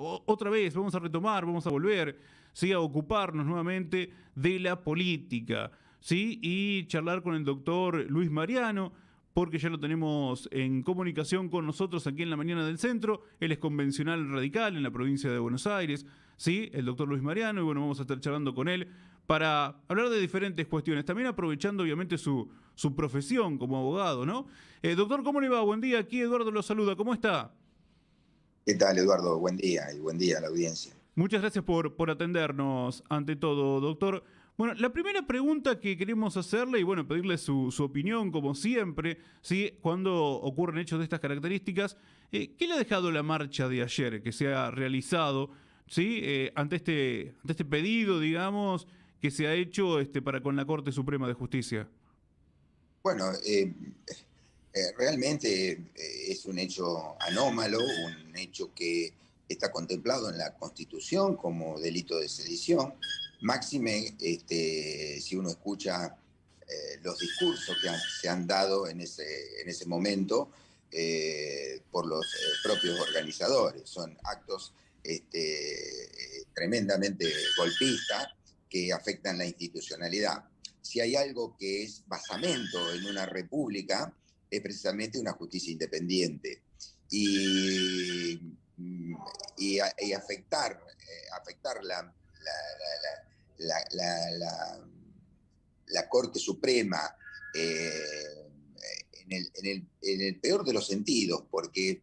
otra vez, vamos a retomar, vamos a volver, ¿sí? A ocuparnos nuevamente de la política, ¿sí? Y charlar con el doctor Luis Mariano, porque ya lo tenemos en comunicación con nosotros aquí en la mañana del centro. Él es convencional radical en la provincia de Buenos Aires, ¿sí? El doctor Luis Mariano, y bueno, vamos a estar charlando con él para hablar de diferentes cuestiones, también aprovechando obviamente su profesión como abogado, ¿no? Doctor, ¿cómo le va? Buen día, aquí Eduardo lo saluda, ¿cómo está? ¿Qué tal, Eduardo? Buen día y buen día a la audiencia. Muchas gracias por atendernos ante todo, doctor. Bueno, la primera pregunta que queremos hacerle, y bueno, pedirle su opinión, como siempre, ¿sí? Cuando ocurren hechos de estas características, ¿qué le ha dejado la marcha de ayer que se ha realizado, ¿sí? Ante este pedido, digamos, que se ha hecho para con la Corte Suprema de Justicia? Bueno, realmente es un hecho anómalo, un hecho que está contemplado en la Constitución como delito de sedición. Máxime, si uno escucha los discursos que se han dado en ese momento por los propios organizadores. Son actos tremendamente golpistas que afectan la institucionalidad. Si hay algo que es basamento en una república, es precisamente una justicia independiente. Y, y afectar la Corte Suprema en el peor de los sentidos, porque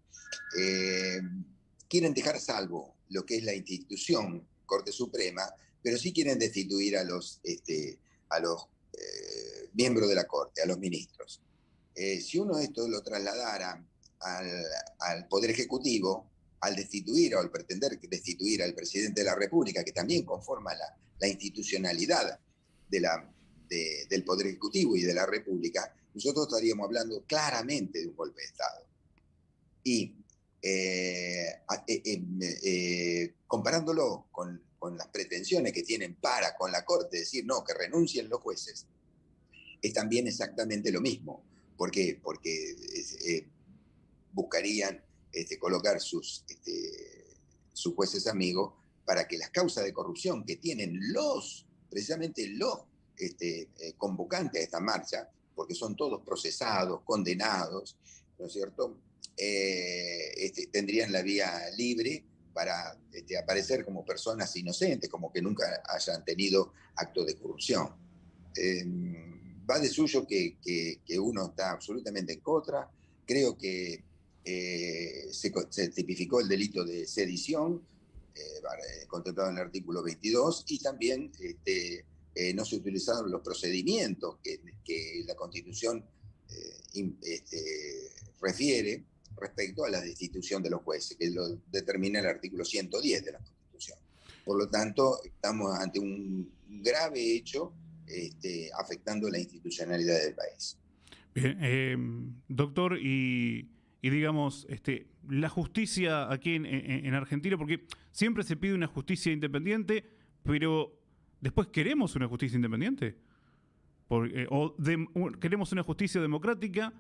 eh, quieren dejar salvo lo que es la institución Corte Suprema, pero sí quieren destituir a los miembros de la Corte, a los ministros. Si uno esto lo trasladara al Poder Ejecutivo, al destituir o al pretender destituir al presidente de la República, que también conforma la institucionalidad del Poder Ejecutivo y de la República, nosotros estaríamos hablando claramente de un golpe de Estado. Y comparándolo con las pretensiones que tienen para con la Corte, decir no, que renuncien los jueces, es también exactamente lo mismo. ¿Por qué? Porque buscarían colocar sus jueces amigos para que las causas de corrupción que tienen precisamente los convocantes a esta marcha, porque son todos procesados, condenados, ¿no es cierto? Tendrían la vía libre para aparecer como personas inocentes, como que nunca hayan tenido actos de corrupción. Va de suyo que uno está absolutamente en contra. Creo que se tipificó el delito de sedición, contemplado en el artículo 22, y también no se utilizaron los procedimientos que la Constitución refiere respecto a la destitución de los jueces, que lo determina el artículo 110 de la Constitución. Por lo tanto, estamos ante un grave hecho afectando la institucionalidad del país. Bien, doctor, y digamos, la justicia aquí en Argentina, porque siempre se pide una justicia independiente, pero después queremos una justicia independiente. Queremos una justicia democrática,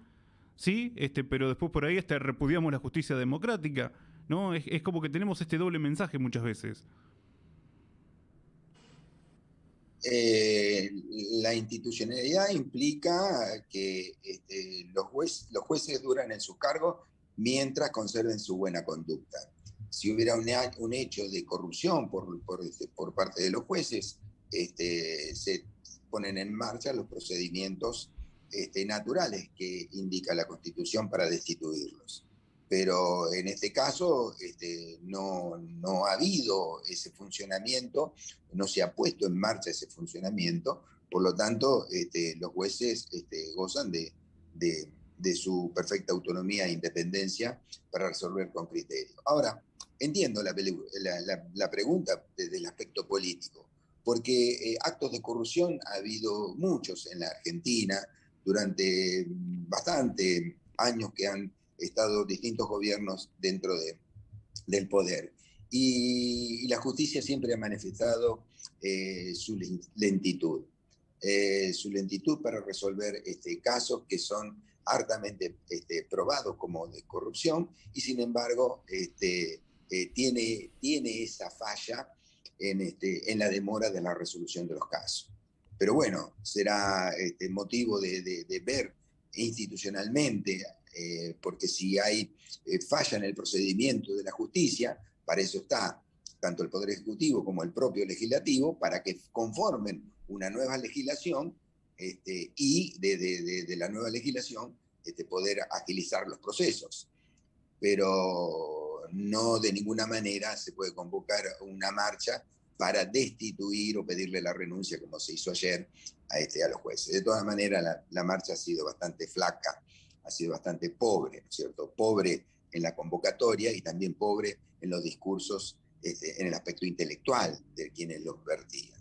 sí, pero después por ahí repudiamos la justicia democrática, ¿no? Es como que tenemos este doble mensaje muchas veces. Eh, la institucionalidad implica que los jueces duran en sus cargos mientras conserven su buena conducta. Si hubiera un hecho de corrupción por parte de los jueces, se ponen en marcha los procedimientos naturales que indica la Constitución para destituirlos. Pero en este caso no ha habido ese funcionamiento, no se ha puesto en marcha ese funcionamiento, por lo tanto los jueces gozan de su perfecta autonomía e independencia para resolver con criterio. Ahora, entiendo la pregunta desde el aspecto político, porque actos de corrupción ha habido muchos en la Argentina durante bastante años que han estado distintos gobiernos dentro del poder. Y la justicia siempre ha manifestado su lentitud para resolver casos que son hartamente probados como de corrupción, y sin embargo tiene esa falla en la demora de la resolución de los casos. Pero bueno, será motivo de ver institucionalmente, porque si hay falla en el procedimiento de la justicia, para eso está tanto el Poder Ejecutivo como el propio Legislativo, para que conformen una nueva legislación y de la nueva legislación poder agilizar los procesos. Pero no de ninguna manera se puede convocar una marcha para destituir o pedirle la renuncia, como se hizo ayer a los jueces. De todas maneras, la marcha ha sido bastante flaca, ha sido bastante pobre, ¿no es cierto? Pobre en la convocatoria y también pobre en los discursos, en el aspecto intelectual de quienes los vertían.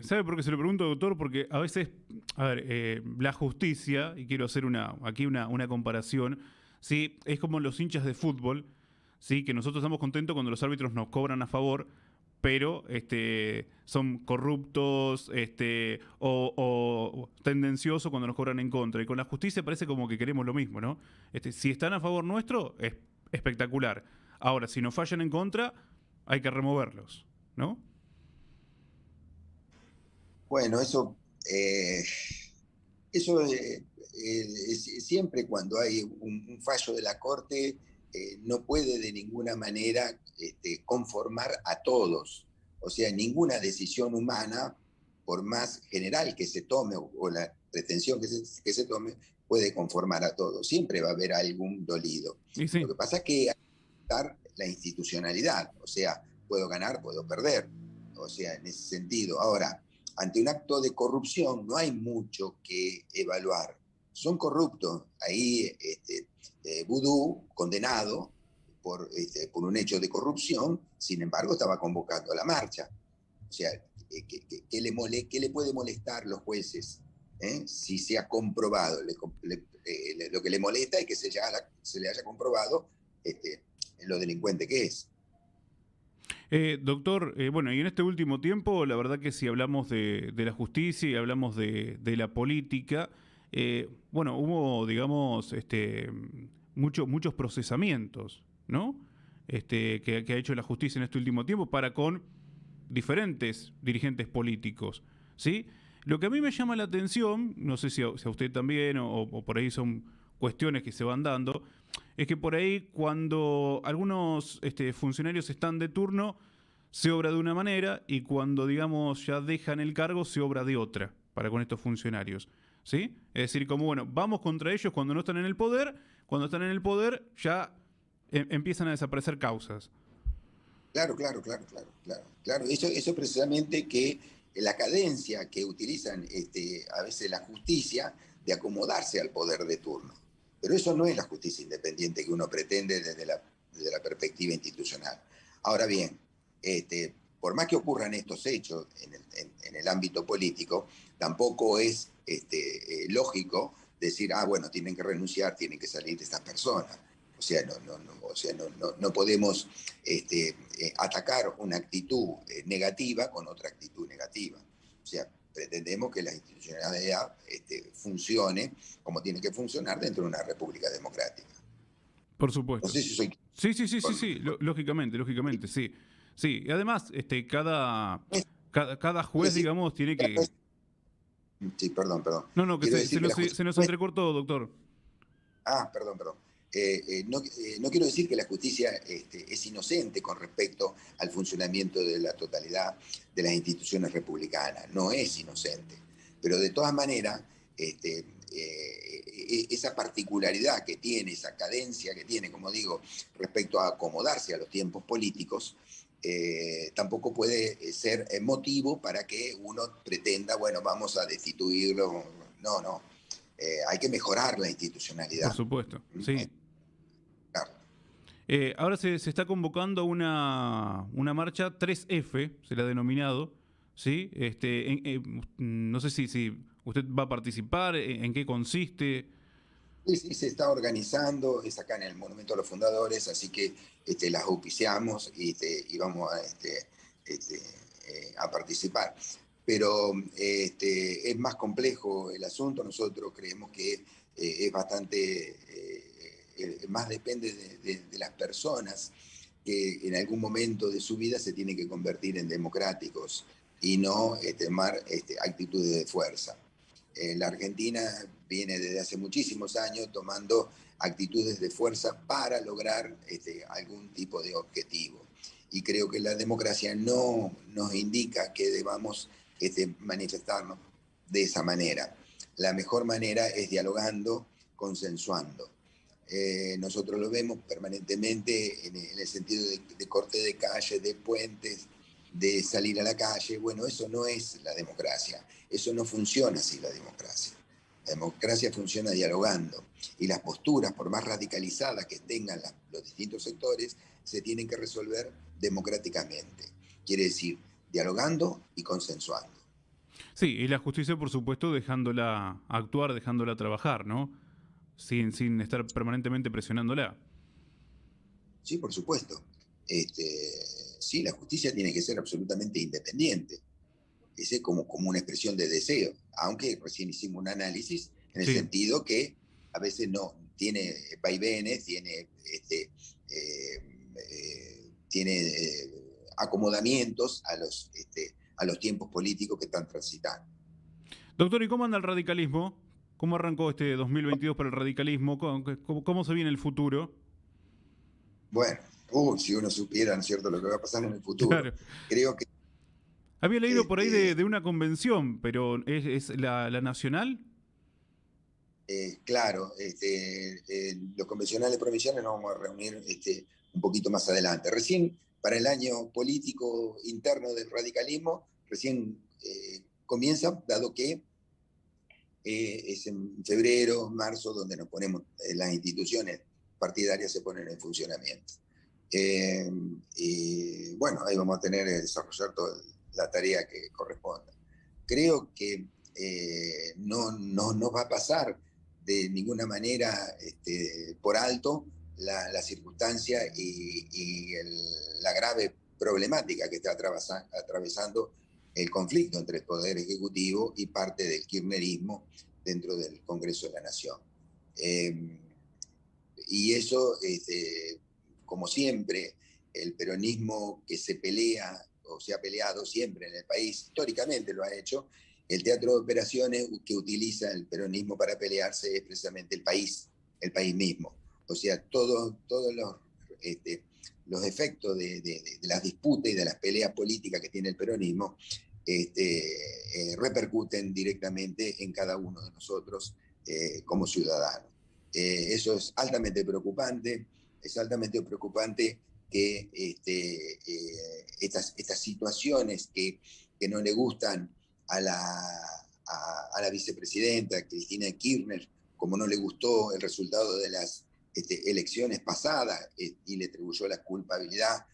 ¿Sabe por qué se lo pregunto, doctor? Porque a veces, a ver, la justicia, y quiero hacer aquí una comparación, ¿sí? Es como los hinchas de fútbol, ¿sí? Que nosotros estamos contentos cuando los árbitros nos cobran a favor, pero son corruptos o tendenciosos cuando nos cobran en contra. Y con la justicia parece como que queremos lo mismo, ¿no? Si están a favor nuestro, es espectacular. Ahora, si nos fallan en contra, hay que removerlos, ¿no? Bueno, eso siempre cuando hay un fallo de la Corte, no puede de ninguna manera conformar a todos. O sea, ninguna decisión humana, por más general que se tome o la pretensión que se tome, puede conformar a todos. Siempre va a haber algún dolido. Y sí. Lo que pasa es que hay que dar la institucionalidad. O sea, puedo ganar, puedo perder. O sea, en ese sentido. Ahora, ante un acto de corrupción no hay mucho que evaluar. Son corruptos. Ahí Vudú, condenado por un hecho de corrupción, sin embargo estaba convocando a la marcha. O sea, ¿qué le puede molestar a los jueces? Si se ha comprobado, lo que le molesta es que se le haya comprobado lo delincuente que es. Doctor, bueno, y en este último tiempo, la verdad que si hablamos de la justicia y hablamos de la política, bueno, hubo, digamos, muchos procesamientos, ¿no? Que ha hecho la justicia en este último tiempo para con diferentes dirigentes políticos, ¿sí? Lo que a mí me llama la atención, no sé si a usted también o por ahí son cuestiones que se van dando, es que por ahí cuando algunos funcionarios están de turno se obra de una manera y cuando digamos ya dejan el cargo se obra de otra para con estos funcionarios, ¿sí? Es decir, como bueno, vamos contra ellos cuando no están en el poder, cuando están en el poder ya empiezan a desaparecer causas. Claro. Eso precisamente que la cadencia que utilizan a veces la justicia de acomodarse al poder de turno. Pero eso no es la justicia independiente que uno pretende desde la perspectiva institucional. Ahora bien, por más que ocurran estos hechos en el ámbito político, tampoco es lógico decir, bueno, tienen que renunciar, tienen que salir de estas personas. O sea, no podemos atacar una actitud negativa con otra actitud negativa. O sea, pretendemos que la institucionalidad funcione como tiene que funcionar dentro de una república democrática. Por supuesto. No sé si soy... Sí. Lógicamente, sí. Sí, y además, cada juez, digamos, tiene que... Sí, perdón. No, que se nos entrecortó, doctor. Perdón. No quiero decir que la justicia es inocente con respecto al funcionamiento de la totalidad de las instituciones republicanas. No es inocente. Pero de todas maneras, esa particularidad que tiene, esa cadencia que tiene, como digo, respecto a acomodarse a los tiempos políticos, tampoco puede ser motivo para que uno pretenda, bueno, vamos a destituirlo. No. Hay que mejorar la institucionalidad. Por supuesto, sí. Claro. Ahora se está convocando una marcha 3F, se la ha denominado, ¿sí? No sé si usted va a participar, en qué consiste. Sí, se está organizando, es acá en el Monumento a los Fundadores, así que las auspiciamos y vamos a participar. Pero es más complejo el asunto. Nosotros creemos que es bastante, más depende de las personas que en algún momento de su vida se tienen que convertir en democráticos y no tomar actitudes de fuerza. La Argentina viene desde hace muchísimos años tomando actitudes de fuerza para lograr algún tipo de objetivo. Y creo que la democracia no nos indica que debamos manifestarnos de esa manera. La mejor manera es dialogando, consensuando. Nosotros lo vemos permanentemente en el sentido de corte de calles, de puentes, de salir a la calle. Bueno, eso no es la democracia. Eso no funciona así la democracia. La democracia funciona dialogando. Y las posturas, por más radicalizadas que tengan los distintos sectores, se tienen que resolver democráticamente. Quiere decir, dialogando y consensuando. Sí, y la justicia, por supuesto, dejándola actuar, dejándola trabajar, ¿no? Sin estar permanentemente presionándola. Sí, por supuesto. Sí, la justicia tiene que ser absolutamente independiente. Ese es como una expresión de deseo, aunque recién hicimos un análisis en el Sí. sentido que a veces no tiene vaivenes, tiene acomodamientos a los tiempos políticos que están transitando. Doctor, ¿y cómo anda el radicalismo? ¿Cómo arrancó este 2022 para el radicalismo? ¿Cómo se viene el futuro? Bueno, si uno supiera, ¿no es cierto?, lo que va a pasar en el futuro. Claro. Creo que Había leído por ahí de una convención, pero ¿es la nacional? claro, los convencionales provinciales nos vamos a reunir un poquito más adelante. Recién, para el año político interno del radicalismo, recién comienza, dado que es en febrero, marzo, donde nos ponemos, las instituciones partidarias se ponen en funcionamiento. Y bueno, ahí vamos a tener que desarrollar toda la tarea que corresponda. Creo que no nos va a pasar de ninguna manera por alto la circunstancia y la grave problemática que está atravesando el conflicto entre el Poder Ejecutivo y parte del kirchnerismo dentro del Congreso de la Nación. Y eso, como siempre, el peronismo que se pelea o se ha peleado siempre en el país, históricamente lo ha hecho, el teatro de operaciones que utiliza el peronismo para pelearse es precisamente el país mismo. O sea, todos los efectos de las disputas y de las peleas políticas que tiene el peronismo repercuten directamente en cada uno de nosotros como ciudadanos. Eso es altamente preocupante que estas situaciones que no le gustan a la vicepresidenta Cristina Kirchner, como no le gustó el resultado de las elecciones pasadas y le atribuyó la culpabilidad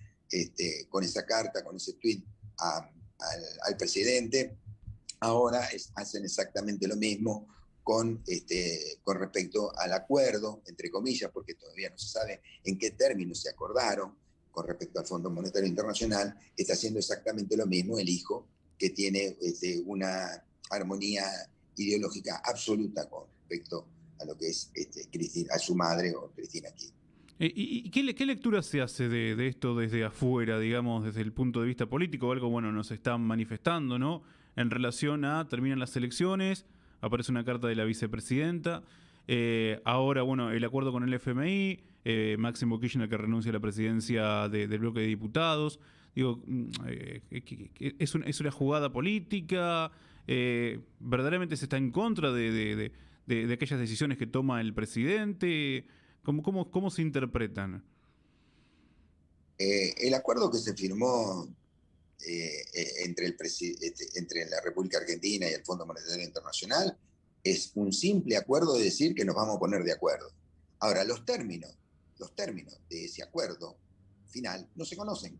con esa carta, con ese tuit al presidente, ahora hacen exactamente lo mismo con respecto al acuerdo, entre comillas, porque todavía no se sabe en qué términos se acordaron con respecto al Fondo Monetario Internacional. Está haciendo exactamente lo mismo el hijo, que tiene una armonía ideológica absoluta con respecto a lo que es Cristina, a su madre o Cristina Kirchner. ¿Y qué lectura se hace de esto desde afuera, digamos, desde el punto de vista político? Algo, bueno, nos están manifestando, ¿no? En relación a, terminan las elecciones, aparece una carta de la vicepresidenta, ahora, bueno, el acuerdo con el FMI, Máximo Kirchner que renuncia a la presidencia del bloque de diputados. Digo, es una jugada política, verdaderamente se está en contra de aquellas decisiones que toma el presidente. ¿Cómo se interpretan? El acuerdo que se firmó entre la República Argentina y el Fondo Monetario Internacional es un simple acuerdo de decir que nos vamos a poner de acuerdo. Ahora, los términos de ese acuerdo final no se conocen,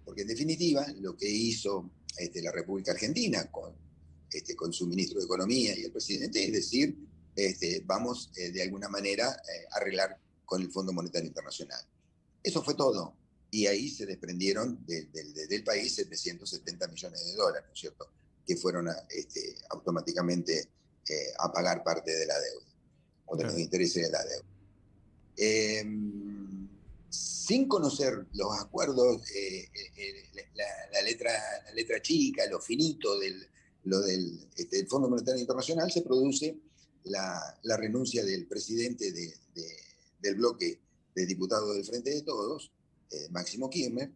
porque en definitiva lo que hizo la República Argentina con su ministro de Economía y el presidente es decir, vamos de alguna manera a arreglar con el Fondo Monetario Internacional. Eso fue todo. Y ahí se desprendieron del país 770 millones de dólares, ¿no es cierto?, que fueron automáticamente a pagar parte de la deuda o de los intereses de la deuda. sin conocer los acuerdos, la letra chica, lo finito del Fondo Monetario Internacional, se produce la renuncia del presidente del bloque de diputados del Frente de Todos, Máximo Kirchner,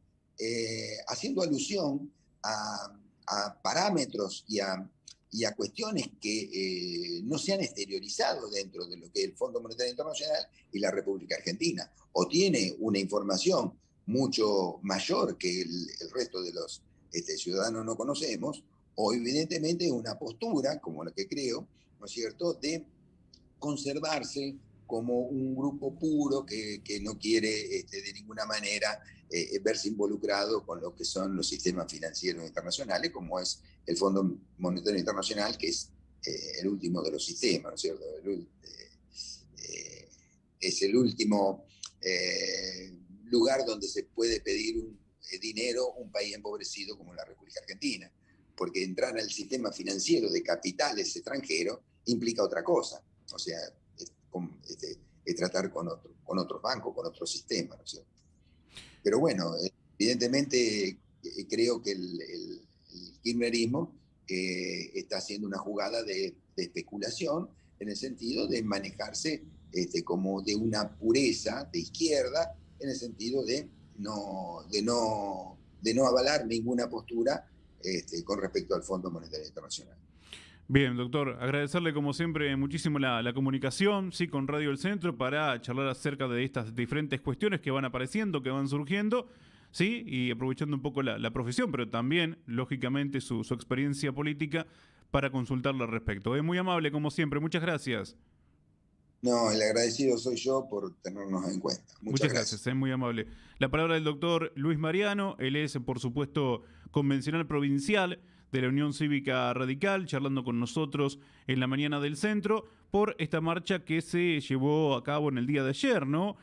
haciendo alusión a parámetros y a cuestiones que no se han exteriorizado dentro de lo que es el Fondo Monetario Internacional y la República Argentina, o tiene una información mucho mayor que el resto de los ciudadanos no conocemos, o evidentemente una postura, como la que creo, ¿no es cierto?, de conservarse como un grupo puro que no quiere de ninguna manera verse involucrado con lo que son los sistemas financieros internacionales, como es el Fondo Monetario Internacional, que es el último de los sistemas, ¿no es cierto? Es el último lugar donde se puede pedir dinero un país empobrecido como la República Argentina, porque entrar al sistema financiero de capitales extranjeros implica otra cosa, o sea, es tratar con otros bancos, con otros sistemas, ¿no es cierto? Pero bueno, evidentemente creo que el kirchnerismo está haciendo una jugada de especulación en el sentido de manejarse como de una pureza de izquierda, en el sentido de no avalar ninguna postura con respecto al Fondo Monetario Internacional. Bien, doctor, agradecerle como siempre muchísimo la comunicación, sí, con Radio El Centro para charlar acerca de estas diferentes cuestiones que van apareciendo, que van surgiendo, sí, y aprovechando un poco la profesión, pero también, lógicamente, su experiencia política para consultarle al respecto. Es muy amable como siempre, muchas gracias. No, el agradecido soy yo por tenernos en cuenta. Muchas gracias, es muy amable. La palabra del doctor Luis Mariano, él es, por supuesto, convencional provincial de la Unión Cívica Radical, charlando con nosotros en la mañana del centro por esta marcha que se llevó a cabo en el día de ayer, ¿no?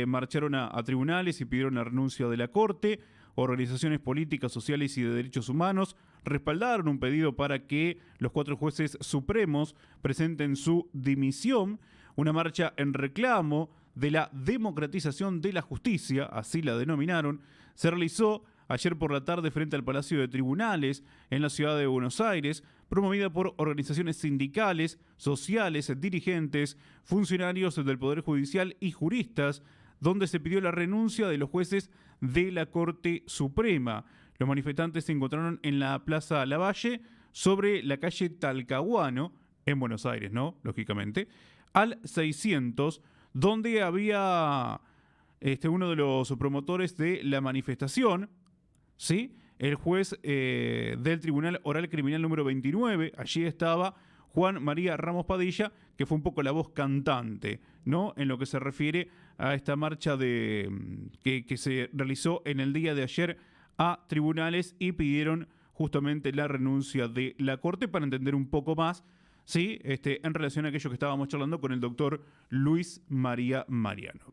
Marcharon a tribunales y pidieron la renuncia de la Corte. Organizaciones políticas, sociales y de derechos humanos respaldaron un pedido para que los 4 jueces supremos presenten su dimisión. Una marcha en reclamo de la democratización de la justicia, así la denominaron, se realizó ayer por la tarde frente al Palacio de Tribunales en la ciudad de Buenos Aires, promovida por organizaciones sindicales, sociales, dirigentes, funcionarios del Poder Judicial y juristas, donde se pidió la renuncia de los jueces de la Corte Suprema. Los manifestantes se encontraron en la Plaza Lavalle, sobre la calle Talcahuano, en Buenos Aires, ¿no? Lógicamente, al 600, donde había uno de los promotores de la manifestación, ¿sí? El juez del Tribunal Oral Criminal número 29, allí estaba Juan María Ramos Padilla, que fue un poco la voz cantante, ¿no? En lo que se refiere a esta marcha que se realizó en el día de ayer a tribunales y pidieron justamente la renuncia de la Corte para entender un poco más, ¿sí? En relación a aquello que estábamos charlando con el doctor Luis María Mariano.